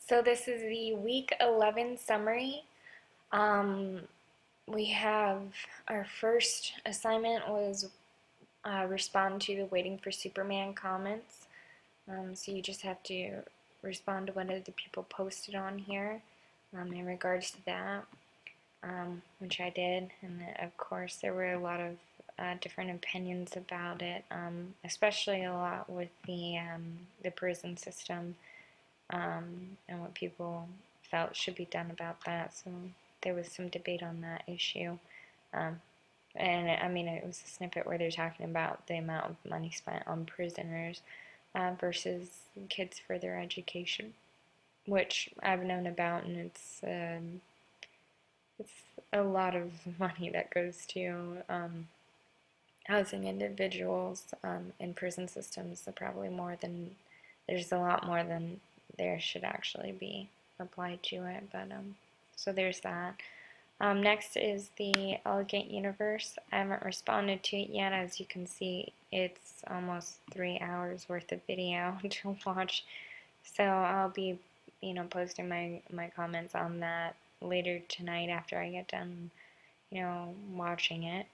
So this is the week 11 summary. Um, we have our first assignment was respond to the waiting for Superman comments. So you just have to respond to what other people posted on here in regards to that, which I did. And of course there were a lot of different opinions about it, especially a lot with the prison system. And what people felt should be done about that. So there was some debate on that issue. Um, and I mean, it was a snippet where they're talking about the amount of money spent on prisoners versus kids for their education, which I've known about, and it's a lot of money that goes to housing individuals in prison systems. So probably there's a lot more than there should actually be applied to it. But so there's that. Next is the Elegant Universe. I haven't responded to it yet. As you can see, it's almost 3 hours worth of video to watch. So I'll be, posting my comments on that later tonight after I get done, watching it.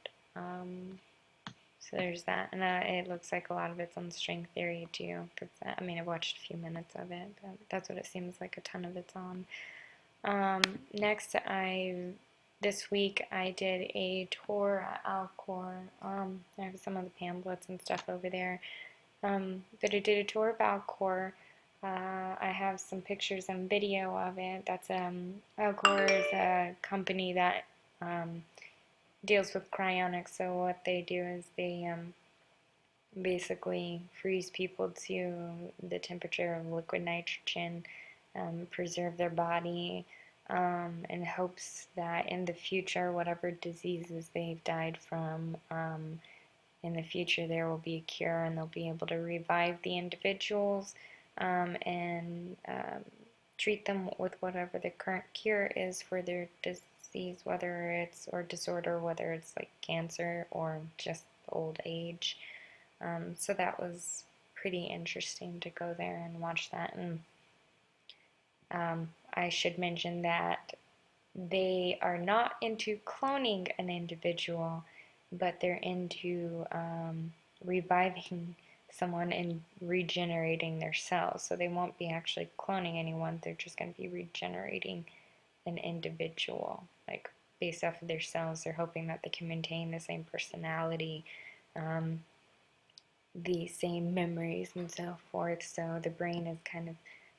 So there's that, and it looks like a lot of it's on string theory too. I mean, I've watched a few minutes of it, but that's what it seems like a ton of it's on. Next, this week I did a tour at Alcor. I have some of the pamphlets and stuff over there. But I did a tour of Alcor. I have some pictures and video of it. That's Alcor is a company that deals with cryonics. So what they do is they basically freeze people to the temperature of liquid nitrogen, preserve their body, in hopes that in the future, whatever diseases they've died from, in the future there will be a cure and they'll be able to revive the individuals and treat them with whatever the current cure is for their disease, whether it's or disorder, whether it's like cancer or just old age. So that was pretty interesting to go there and watch that. And I should mention that they are not into cloning an individual, but they're into reviving someone and regenerating their cells. So they won't be actually cloning anyone, they're just going to be regenerating an individual, like based off of their cells. They're hoping that they can maintain the same personality, the same memories and so forth. So the brain is kind of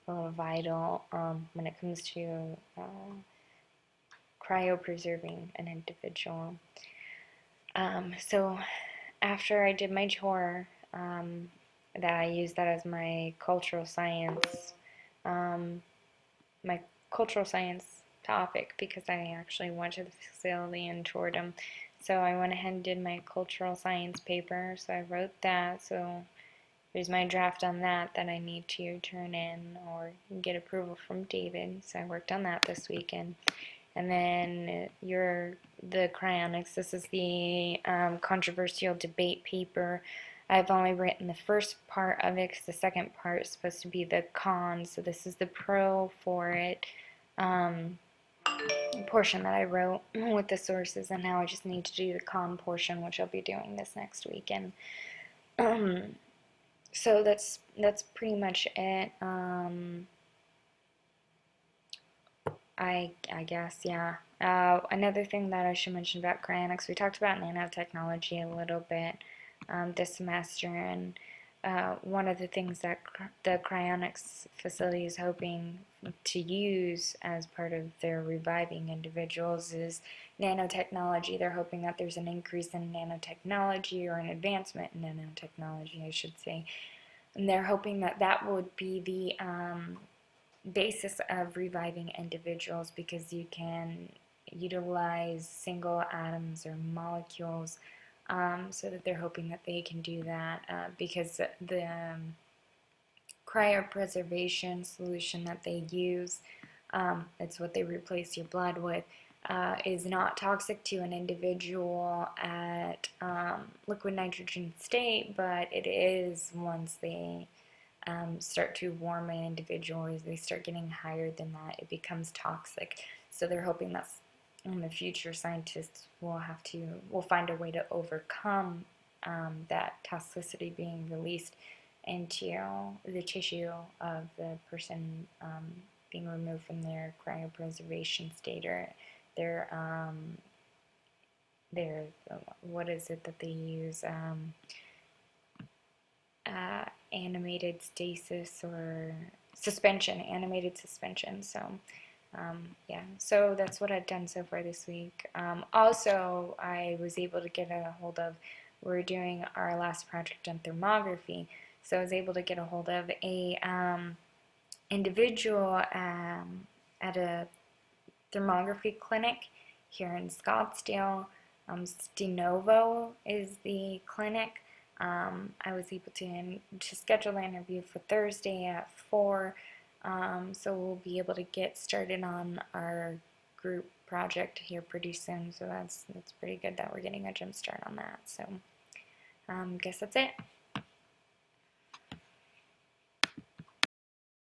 a little vital when it comes to cryopreserving an individual. So after I did my tour, that I used that as my cultural science, my cultural science topic, because I actually went to the facility and toured them. So I went ahead and did my cultural science paper. So I wrote that. So there's my draft on that I need to turn in or get approval from David. So I worked on that this weekend. And then the cryonics. This is the controversial debate paper. I've only written the first part of it because the second part is supposed to be the con. So this is the pro for it portion that I wrote with the sources, and now I just need to do the con portion, which I'll be doing this next weekend. So that's pretty much it. I guess, yeah. Another thing that I should mention about cryonics, we talked about nanotechnology a little bit this semester, and one of the things that the cryonics facility is hoping to use as part of their reviving individuals is nanotechnology. They're hoping that there's an increase in nanotechnology, or an advancement in nanotechnology, I should say. And they're hoping that that would be the basis of reviving individuals, because you can utilize single atoms or molecules, so that they're hoping that they can do that, because the cryopreservation solution that they use, it's what they replace your blood with, is not toxic to an individual at liquid nitrogen state, but it is once they start to warm an individual, as they start getting higher than that, it becomes toxic. So they're hoping that in the future scientists will find a way to overcome that toxicity being released into the tissue of the person being removed from their cryopreservation state, or their their what is it that they use, animated stasis or suspension, animated suspension. So yeah, so that's what I've done so far this week. Also, I was able to get a hold of, we're doing our last project on thermography, so I was able to get a hold of a individual at a thermography clinic here in Scottsdale. Stenovo is the clinic. I was able to schedule an interview for Thursday at 4, so we'll be able to get started on our group project here pretty soon. So that's pretty good that we're getting a jump start on that. So guess that's it.